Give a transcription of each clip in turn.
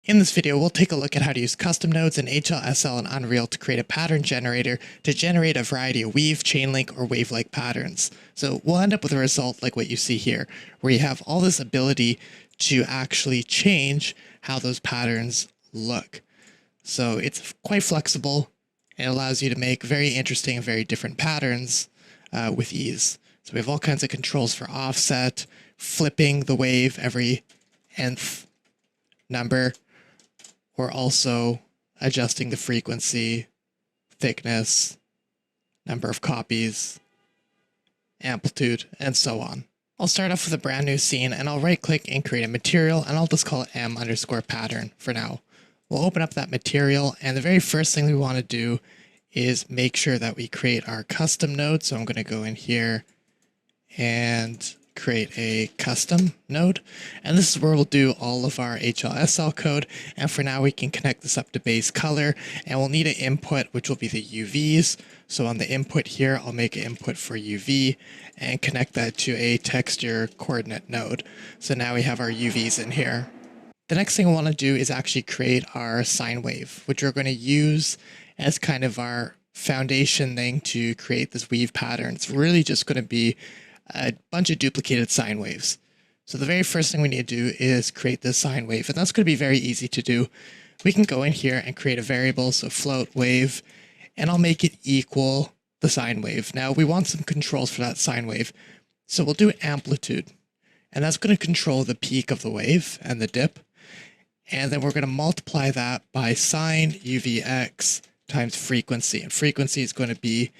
In this video, we'll take a look at how to use custom nodes in HLSL and Unreal to create a pattern generator to generate a variety of weave, chain-link, or wave-like patterns. So we'll end up with a result like what you see here, where you have all this ability to actually change how those patterns look. So it's quite flexible and allows you to make very interesting and very different patterns with ease. So we have all kinds of controls for offset, flipping the wave every nth number, or also adjusting the frequency, thickness, number of copies, amplitude, and so on. I'll start off with a brand new scene and I'll right click and create a material, and I'll just call it m_pattern for now. We'll open up that material, and the very first thing we want to do is make sure that we create our custom node. So I'm going to go in here and create a custom node, and this is where we'll do all of our HLSL code. And for now, we can connect this up to base color, and we'll need an input, which will be the UVs. So on the input here, I'll make an input for UV and connect that to a texture coordinate node. So now we have our UVs in here. The next thing I want to do is actually create our sine wave, which we're going to use as kind of our foundation thing to create this weave pattern. It's really just going to be a bunch of duplicated sine waves. So the very first thing we need to do is create this sine wave, and that's going to be very easy to do. We can go in here and create a variable, so float wave, and I'll make it equal the sine wave. Now we want some controls for that sine wave, so we'll do amplitude, and that's going to control the peak of the wave and the dip, and then we're going to multiply that by sine UVX times frequency, and frequency is going to be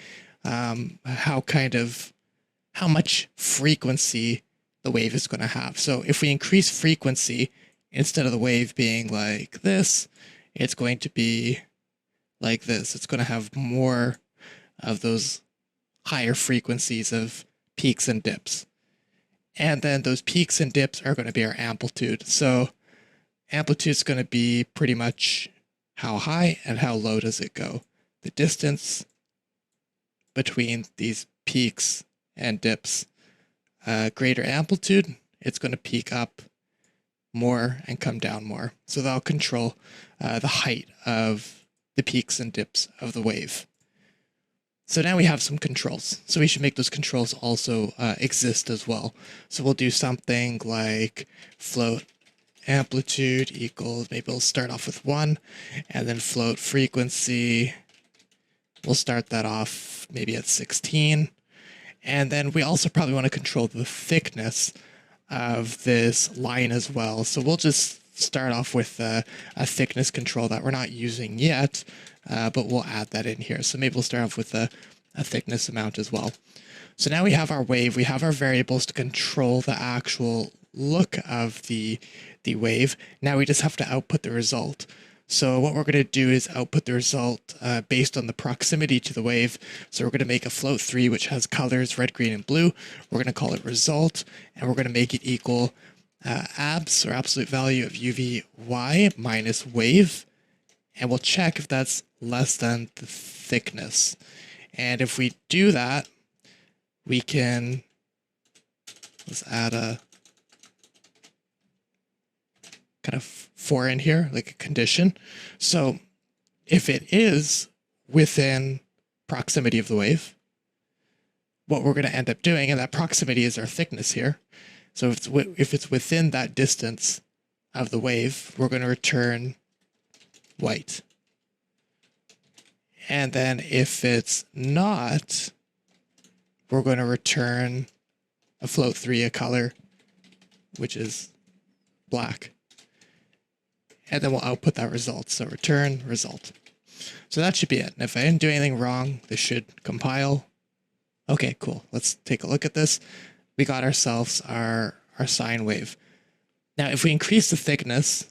how much frequency the wave is going to have. So if we increase frequency, instead of the wave being like this, it's going to be like this. It's going to have more of those higher frequencies of peaks and dips. And then those peaks and dips are going to be our amplitude. So amplitude is going to be pretty much how high and how low does it go. The distance between these peaks and dips. Greater amplitude, it's going to peak up more and come down more. So that'll control the height of the peaks and dips of the wave. So now we have some controls. So we should make those controls also exist as well. So we'll do something like float amplitude equals, maybe we'll start off with 1, and then float frequency, we'll start that off maybe at 16. And then we also probably want to control the thickness of this line as well. So we'll just start off with a thickness control that we're not using yet, but we'll add that in here. So maybe we'll start off with a thickness amount as well. So now we have our wave, we have our variables to control the actual look of the wave. Now we just have to output the result. So what we're going to do is output the result based on the proximity to the wave. So we're going to make a float 3, which has colors red, green, and blue. We're going to call it result, and we're going to make it equal abs, or absolute value of UVY minus wave. And we'll check if that's less than the thickness. And if we do that, we can, let's add a kind of for in here, like a condition. So if it is within proximity of the wave, what we're going to end up doing, and that proximity is our thickness here. So if it's within that distance of the wave, we're going to return white. And then if it's not, we're going to return a float 3, a color, which is black. And then we'll output that result. So return result. So that should be it. And if I didn't do anything wrong, this should compile. Okay, cool. Let's take a look at this. We got ourselves our sine wave. Now, if we increase the thickness,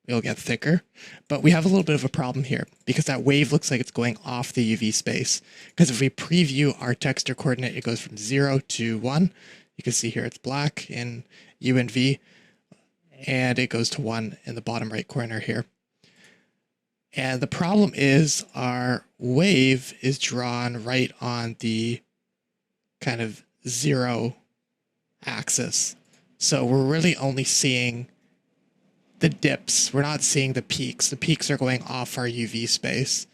it'll get thicker. But we have a little bit of a problem here because that wave looks like it's going off the UV space. Because if we preview our texture coordinate, it goes from 0 to 1. You can see here it's black in U and V. And it goes to 1 in the bottom right corner here. And the problem is our wave is drawn right on the kind of 0 axis. So we're really only seeing the dips. We're not seeing the peaks. The peaks are going off our UV space.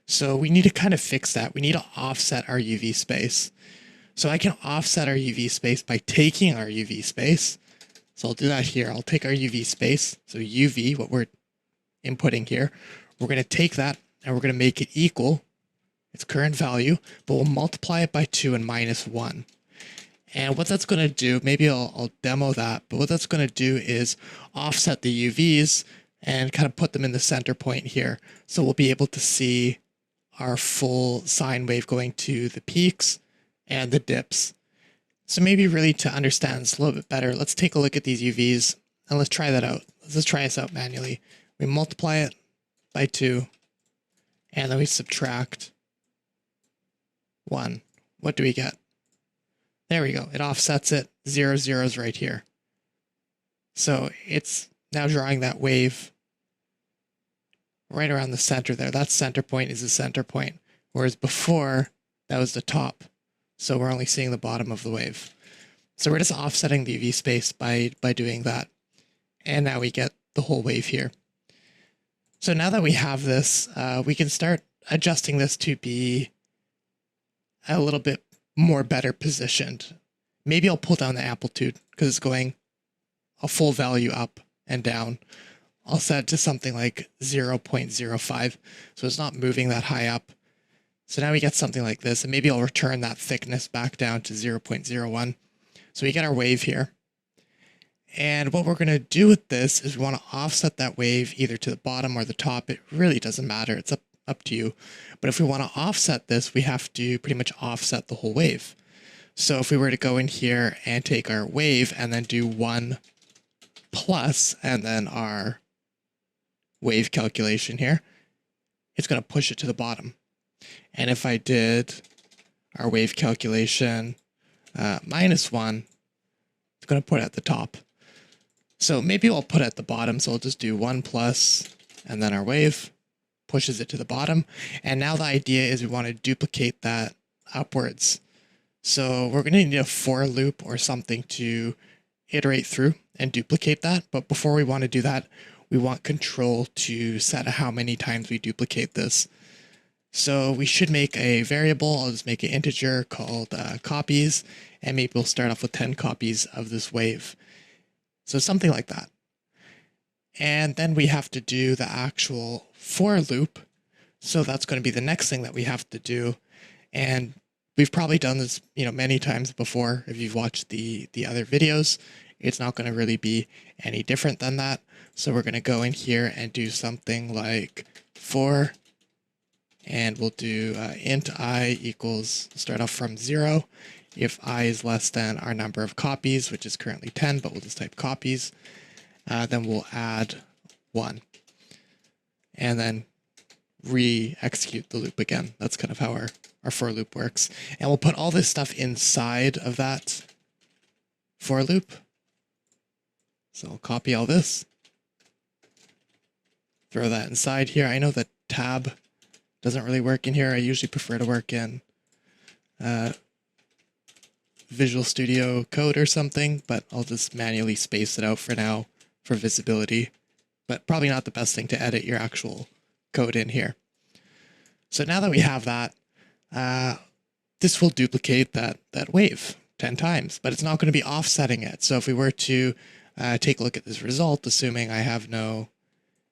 So we need to kind of fix that. We need to offset our UV space. So I can offset our UV space by taking our UV space. So I'll do that here. I'll take our UV space. So UV, what we're inputting here, we're going to take that and we're going to make it equal its current value, but we'll multiply it by 2 and minus 1. And what that's going to do, maybe I'll demo that, but what that's going to do is offset the UVs and kind of put them in the center point here. So we'll be able to see our full sine wave going to the peaks and the dips. So maybe really to understand this a little bit better, let's take a look at these UVs and let's try that out. Let's just try this out manually. We multiply it by 2 and then we subtract 1. What do we get? There we go. It offsets it. 0, 0 is right here. So it's now drawing that wave right around the center there. That center point is the center point, whereas before that was the top. So we're only seeing the bottom of the wave. So we're just offsetting the UV space by doing that. And now we get the whole wave here. So now that we have this, we can start adjusting this to be a little bit more better positioned. Maybe I'll pull down the amplitude because it's going a full value up and down. I'll set it to something like 0.05, so it's not moving that high up. So now we get something like this, and maybe I'll return that thickness back down to 0.01. So we get our wave here. And what we're going to do with this is we want to offset that wave either to the bottom or the top. It really doesn't matter. It's up to you. But if we want to offset this, we have to pretty much offset the whole wave. So if we were to go in here and take our wave and then do 1 plus and then our wave calculation here, it's going to push it to the bottom. And if I did our wave calculation minus 1, it's going to put it at the top. So maybe I'll put it at the bottom. So I'll just do 1 plus and then our wave pushes it to the bottom. And now the idea is we want to duplicate that upwards. So we're going to need a for loop or something to iterate through and duplicate that. But before we want to do that, we want control to set how many times we duplicate this. So we should make a variable. I'll just make an integer called copies, and maybe we'll start off with 10 copies of this wave. So something like that. And then we have to do the actual for loop. So that's going to be the next thing that we have to do. And we've probably done this, many times before. If you've watched the other videos, it's not going to really be any different than that. So we're going to go in here and do something like for, and we'll do int I equals, start off from 0. If I is less than our number of copies, which is currently 10, but we'll just type copies, then we'll add 1. And then re-execute the loop again. That's kind of how our for loop works. And we'll put all this stuff inside of that for loop. So I'll copy all this, throw that inside here. I know that tab doesn't really work in here. I usually prefer to work in Visual Studio Code or something, but I'll just manually space it out for now for visibility. But probably not the best thing to edit your actual code in here. So now that we have that, this will duplicate that wave 10 times, but it's not going to be offsetting it. So if we were to take a look at this result, assuming I have no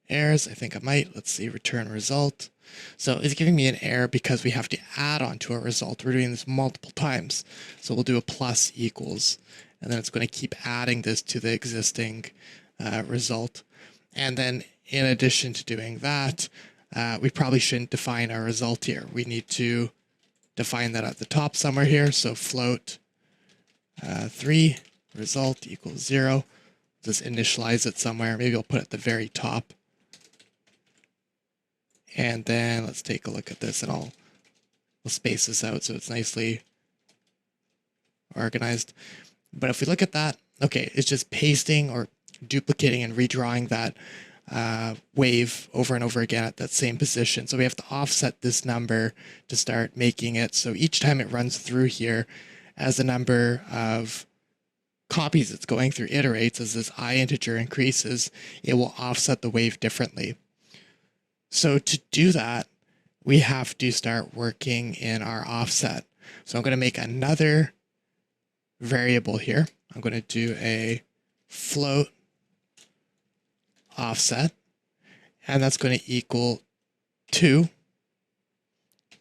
errors, I think I might. Let's see, return result. So it's giving me an error because we have to add on to a result. We're doing this multiple times. So we'll do a plus equals, and then it's going to keep adding this to the existing result. And then in addition to doing that, we probably shouldn't define our result here. We need to define that at the top somewhere here. So float 3 result equals 0. Just initialize it somewhere. Maybe I'll put it at the very top. And then let's take a look at this, and we'll space this out so it's nicely organized. But if we look at that, okay, it's just pasting or duplicating and redrawing that wave over and over again at that same position. So we have to offset this number to start making it so each time it runs through here as the number of copies it's going through iterates, as this I integer increases, it will offset the wave differently. So to do that, we have to start working in our offset. So I'm going to make another variable here. I'm going to do a float offset, and that's going to equal 2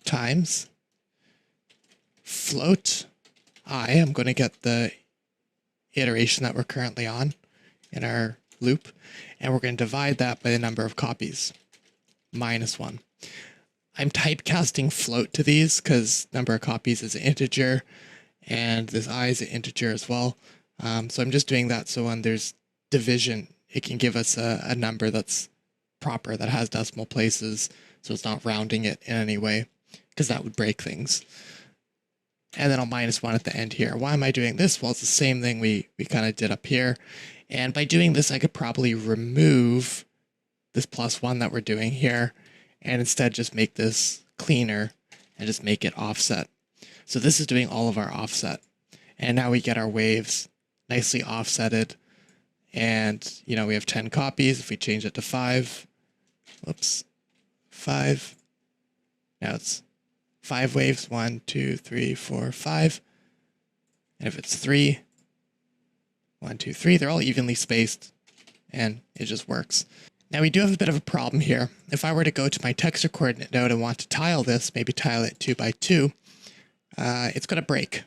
times float I. I'm going to get the iteration that we're currently on in our loop, and we're going to divide that by the number of copies, -1. I'm typecasting float to these because number of copies is an integer, and this I is an integer as well. So I'm just doing that so when there's division, it can give us a number that's proper, that has decimal places, so it's not rounding it in any way, because that would break things. And then I'll -1 at the end here. Why am I doing this? Well, it's the same thing we kind of did up here. And by doing this, I could probably remove this +1 that we're doing here, and instead just make this cleaner and just make it offset. So this is doing all of our offset. And now we get our waves nicely offsetted. And, you know, we have 10 copies. If we change it to 5, whoops, 5. Now it's 5 waves, 1, 2, 3, 4, 5. And if it's 3, 1, 2, 3, they're all evenly spaced, and it just works. Now we do have a bit of a problem here. If I were to go to my texture coordinate node and want to tile this, maybe tile it 2 by 2, it's going to break.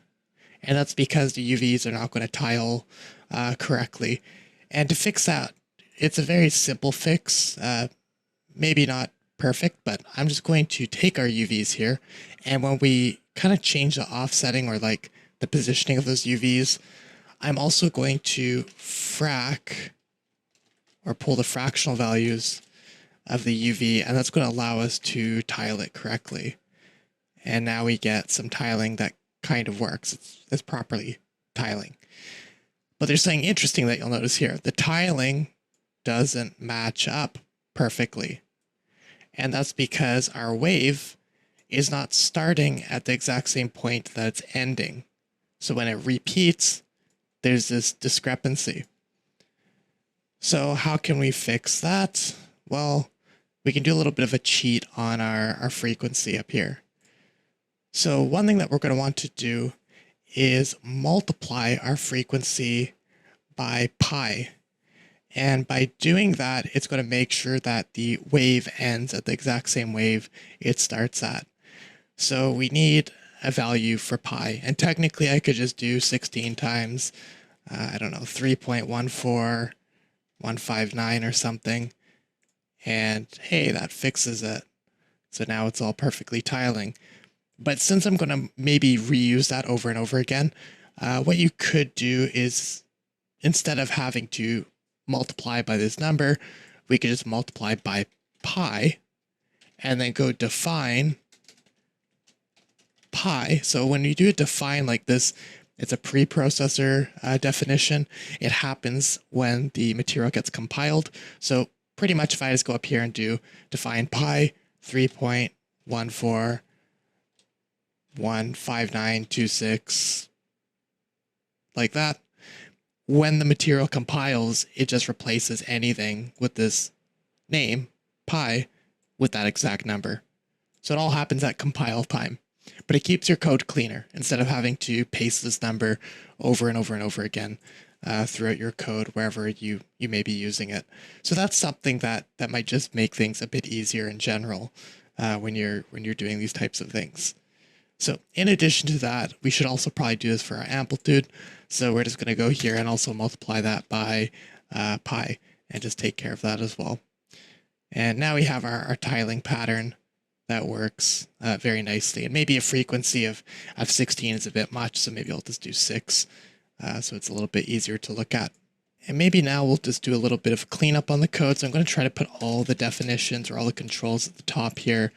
And that's because the UVs are not going to tile correctly. And to fix that, it's a very simple fix, maybe not perfect, but I'm just going to take our UVs here, and when we kind of change the offsetting or like the positioning of those UVs, I'm also going to frac or pull the fractional values of the UV, and that's going to allow us to tile it correctly. And now we get some tiling that kind of works. It's properly tiling. But there's something interesting that you'll notice here. The tiling doesn't match up perfectly. And that's because our wave is not starting at the exact same point that it's ending. So when it repeats, there's this discrepancy. So how can we fix that? Well, we can do a little bit of a cheat on our frequency up here. So one thing that we're going to want to do is multiply our frequency by pi. And by doing that, it's going to make sure that the wave ends at the exact same wave it starts at. So we need a value for pi. And technically, I could just do 16 times, I don't know, 3.14159 or something. And hey, that fixes it. So now it's all perfectly tiling. But since I'm going to maybe reuse that over and over again, what you could do is, instead of having to multiply by this number, we could just multiply by pi and then go define pi. So when you do a define like this, it's a preprocessor definition. It happens when the material gets compiled. So pretty much if I just go up here and do define pi 3.1415926 like that, when the material compiles, it just replaces anything with this name, pi, with that exact number. So it all happens at compile time. But it keeps your code cleaner instead of having to paste this number over and over and over again throughout your code wherever you may be using it. So that's something that might just make things a bit easier in general when you're doing these types of things. So in addition to that, we should also probably do this for our amplitude. So we're just going to go here and also multiply that by pi and just take care of that as well. And now we have our tiling pattern that works very nicely. And maybe a frequency of 16 is a bit much, so maybe I'll just do 6 so it's a little bit easier to look at. And maybe now we'll just do a little bit of cleanup on the code. So I'm going to try to put all the definitions or all the controls at the top here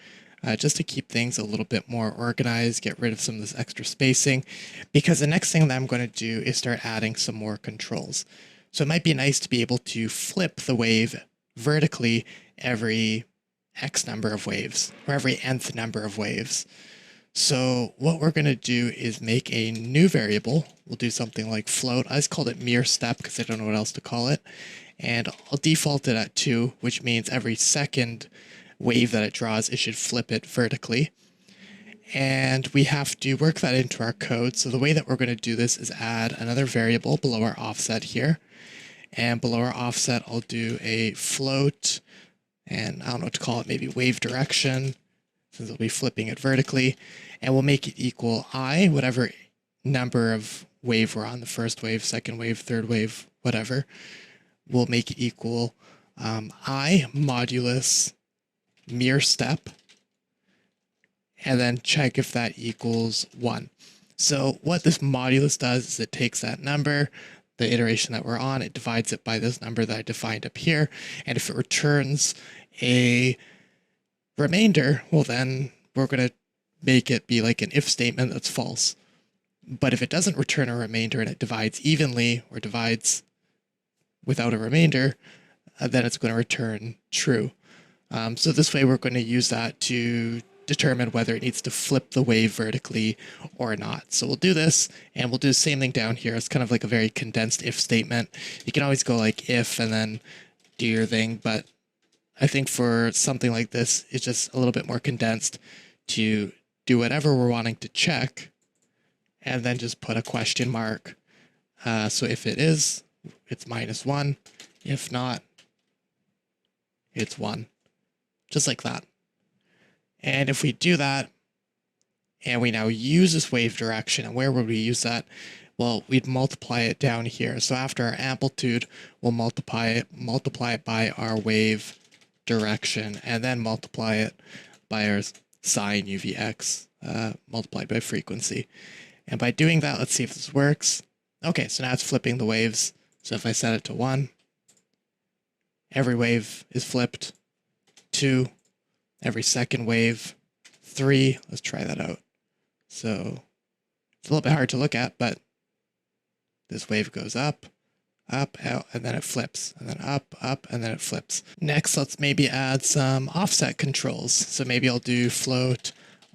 just to keep things a little bit more organized, get rid of some of this extra spacing, because the next thing that I'm going to do is start adding some more controls. So it might be nice to be able to flip the wave vertically every X number of waves, or every nth number of waves. So what we're going to do is make a new variable. We'll do something like float. I just called it mere step because I don't know what else to call it. And I'll default it at 2, which means every second wave that it draws, it should flip it vertically. And we have to work that into our code. So the way that we're going to do this is add another variable below our offset here. And below our offset, I'll do a float, and I don't know what to call it, maybe wave direction, since we'll be flipping it vertically. And we'll make it equal I, whatever number of wave we're on, the first wave, second wave, third wave, whatever. We'll make it equal I modulus mere step, and then check if that equals 1. So what this modulus does is it takes that number, the iteration that we're on, it divides it by this number that I defined up here, and if it returns a remainder, well then we're going to make it be like an if statement that's false. But if it doesn't return a remainder and it divides evenly or divides without a remainder, then it's going to return true. So this way we're going to use that to determine whether it needs to flip the wave vertically or not. So we'll do this, and we'll do the same thing down here. It's kind of like a very condensed if statement. You can always go like if and then do your thing, but I think for something like this, it's just a little bit more condensed to do whatever we're wanting to check, and then just put a question mark. So if it is, it's -1. If not, it's 1. Just like that. And if we do that, and we now use this wave direction, and where would we use that? Well, we'd multiply it down here. So after our amplitude, we'll multiply it by our wave direction, and then multiply it by our sine UVX multiplied by frequency. And by doing that, let's see if this works. Okay, so now it's flipping the waves. So if I set it to 1, every wave is flipped. 2, every second wave. 3, let's try that out. So it's a little bit hard to look at, but this wave goes up, up, out, and then it flips, and then up, and then it flips. Next, let's maybe add some offset controls. So maybe I'll do float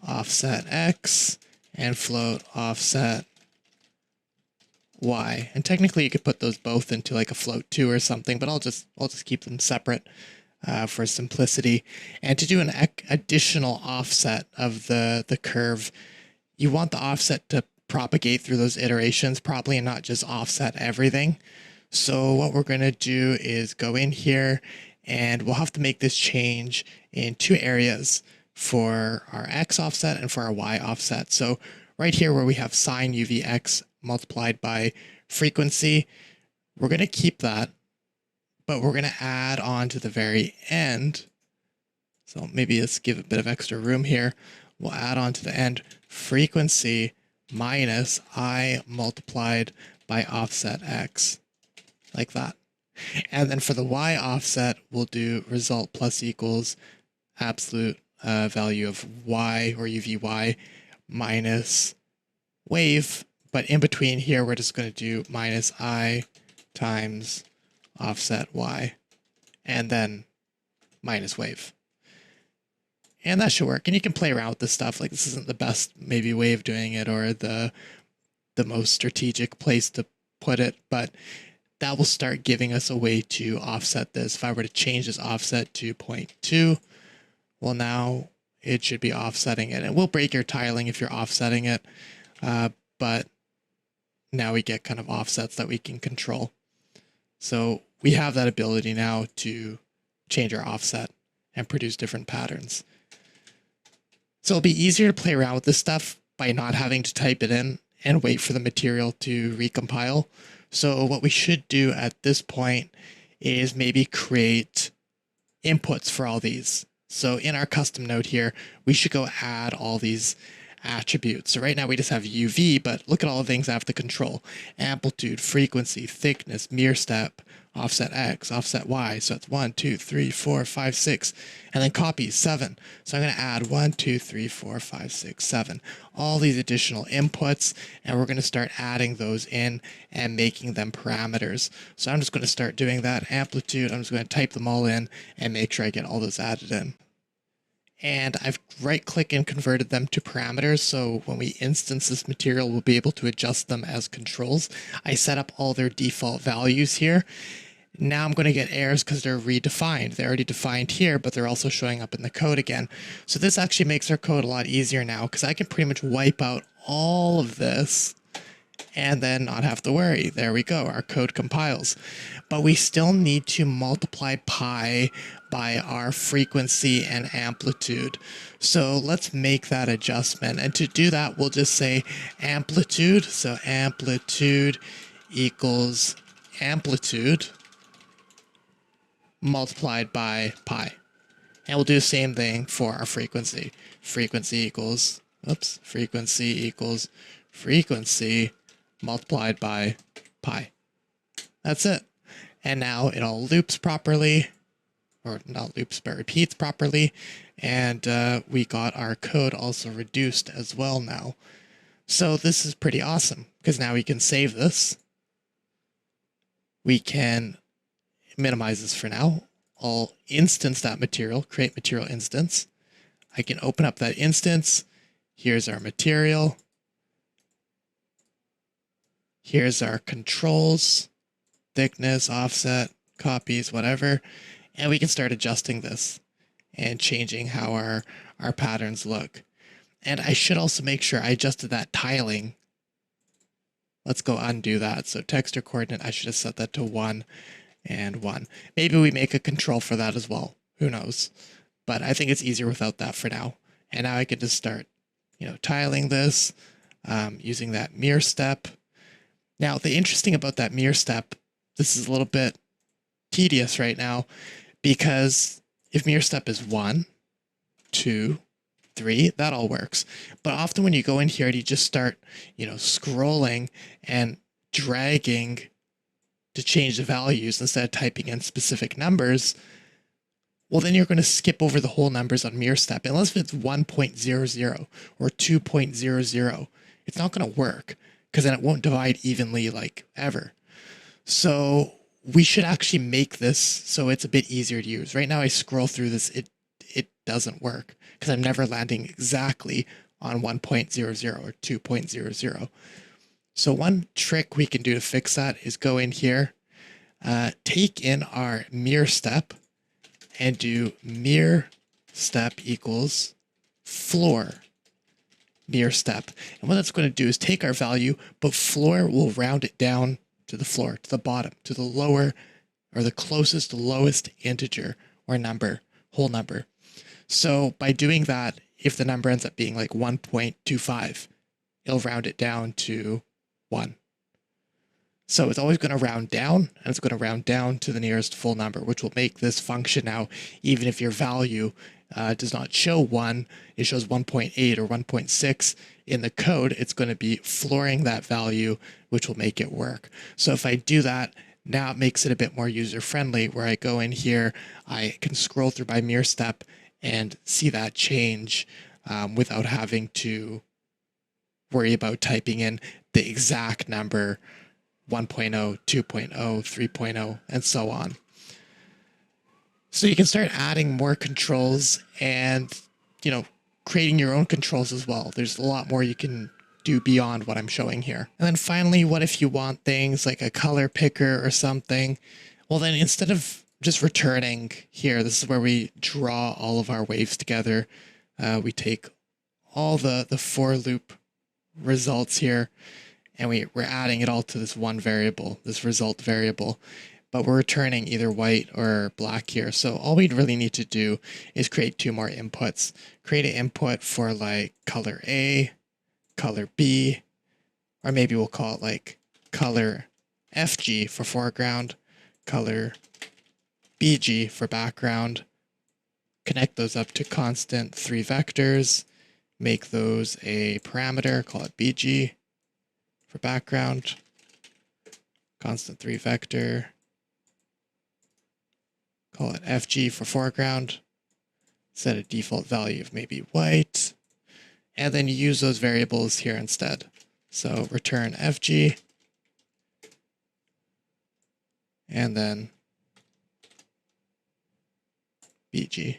offset X and float offset Y. And technically you could put those both into like a float 2 or something, but I'll just keep them separate for simplicity. And to do an additional offset of the curve, you want the offset to propagate through those iterations probably, and not just offset everything. So what we're going to do is go in here, and we'll have to make this change in 2 areas for our X offset and for our Y offset. So right here where we have sine UVX multiplied by frequency, we're going to keep that, but we're going to add on to the very end. So maybe let's give a bit of extra room here. We'll add on to the end frequency minus I multiplied by offset X, like that. And then for the Y offset, we'll do result plus equals absolute value of Y or UVY minus wave. But in between here, we're just going to do minus I times offset Y, and then minus wave. And that should work. And you can play around with this stuff. Like, this isn't the best maybe way of doing it, or the most strategic place to put it, but that will start giving us a way to offset this. If I were to change this offset to 0.2, well, now it should be offsetting it. It will break your tiling if you're offsetting it, but now we get kind of offsets that we can control. So we have that ability now to change our offset and produce different patterns. So it'll be easier to play around with this stuff by not having to type it in and wait for the material to recompile. So what we should do at this point is maybe create inputs for all these. So in our custom node here, we should go add all these attributes. So right now we just have UV, but look at all the things I have to control. Amplitude, frequency, thickness, mere step, offset X, offset Y. So it's 1, 2, 3, 4, 5, 6, and then copies 7. So I'm going to add 1, 2, 3, 4, 5, 6, 7. All these additional inputs, and we're going to start adding those in and making them parameters. So I'm just going to start doing that. Amplitude, I'm just going to type them all in and make sure I get all those added in. And I've right-clicked and converted them to parameters, so when we instance this material, we'll be able to adjust them as controls. I set up all their default values here. Now I'm going to get errors because they're redefined. They're already defined here, but they're also showing up in the code again. So this actually makes our code a lot easier now because I can pretty much wipe out all of this and then not have to worry. There we go, our code compiles. But we still need to multiply pi by our frequency and amplitude. So let's make that adjustment. And to do that, we'll just say amplitude. So amplitude equals amplitude multiplied by pi. And we'll do the same thing for our frequency. Frequency equals frequency multiplied by pi. That's it. And now it all loops properly, or not loops, but repeats properly. And we got our code also reduced as well now. So this is pretty awesome because now we can save this. We can minimize this for now. I'll instance that material, create material instance. I can open up that instance. Here's our material. Here's our controls, thickness, offset, copies, whatever. And we can start adjusting this and changing how our patterns look. And I should also make sure I adjusted that tiling. Let's go undo that. So texture coordinate, I should have set that to 1 and 1. Maybe we make a control for that as well. Who knows? But I think it's easier without that for now. And now I can just start, tiling this using that mirror step. Now, the interesting about that mirror step, this is a little bit tedious right now, because if mirror step is 1, 2, 3, that all works. But often when you go in here and you just start, scrolling and dragging to change the values instead of typing in specific numbers, well, then you're going to skip over the whole numbers on mirror step. Unless it's 1.00 or 2.00, it's not going to work because then it won't divide evenly like ever. So we should actually make this so it's a bit easier to use. Right now I scroll through this, it doesn't work because I'm never landing exactly on 1.00 or 2.00. So one trick we can do to fix that is go in here, take in our mirror step and do mirror step equals floor mirror step. And what that's going to do is take our value, but floor will round it down to the floor, to the bottom, to the lower or the closest lowest integer or number, whole number. So by doing that, if the number ends up being like 1.25, it'll round it down to 1. So it's always going to round down, and it's going to round down to the nearest full number, which will make this function now, even if your value does not show 1, it shows 1.8 or 1.6 in the code, it's going to be flooring that value, which will make it work. So if I do that, now it makes it a bit more user-friendly, where I go in here, I can scroll through my mirror step and see that change without having to worry about typing in the exact number 1.0, 2.0, 3.0, and so on. So you can start adding more controls and, creating your own controls as well. There's a lot more you can do beyond what I'm showing here. And then finally, what if you want things like a color picker or something? Well, then instead of just returning here, this is where we draw all of our waves together. We take all the for loop results here, and we're adding it all to this one variable, this result variable, but we're returning either white or black here. So all we'd really need to do is create 2 more inputs. Create an input for like color A, color B, or maybe we'll call it like color FG for foreground, color BG for background. Connect those up to constant 3 vectors, make those a parameter, call it BG for background, constant 3 vector, call it FG for foreground, set a default value of maybe white, and then use those variables here instead. So return FG, and then BG.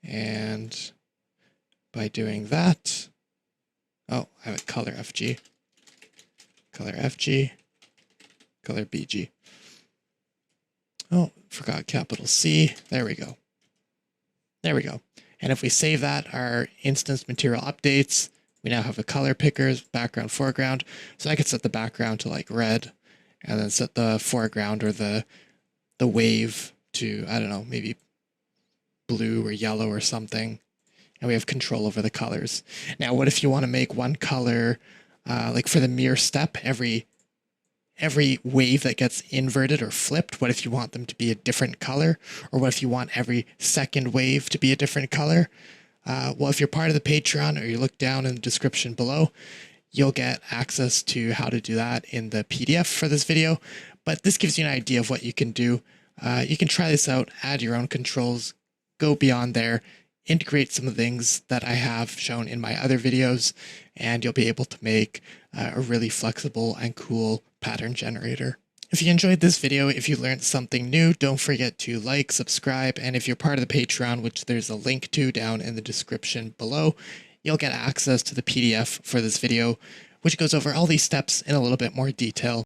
And by doing that, oh, I have a color FG, color FG, color BG. Oh, forgot capital C. There we go. There we go. And if we save that, our instance material updates, we now have a color pickers, background, foreground. So I could set the background to like red and then set the foreground or the wave to, I don't know, maybe blue or yellow or something. And we have control over the colors. Now, what if you want to make one color, like for the mirror step, every wave that gets inverted or flipped, what if you want them to be a different color? Or what if you want every second wave to be a different color? Well, if you're part of the Patreon or you look down in the description below, you'll get access to how to do that in the PDF for this video. But this gives you an idea of what you can do. You can try this out, add your own controls, go beyond there, integrate some of the things that I have shown in my other videos, and you'll be able to make a really flexible and cool pattern generator. If you enjoyed this video, if you learned something new, don't forget to like, subscribe, and if you're part of the Patreon, which there's a link to down in the description below, you'll get access to the PDF for this video, which goes over all these steps in a little bit more detail.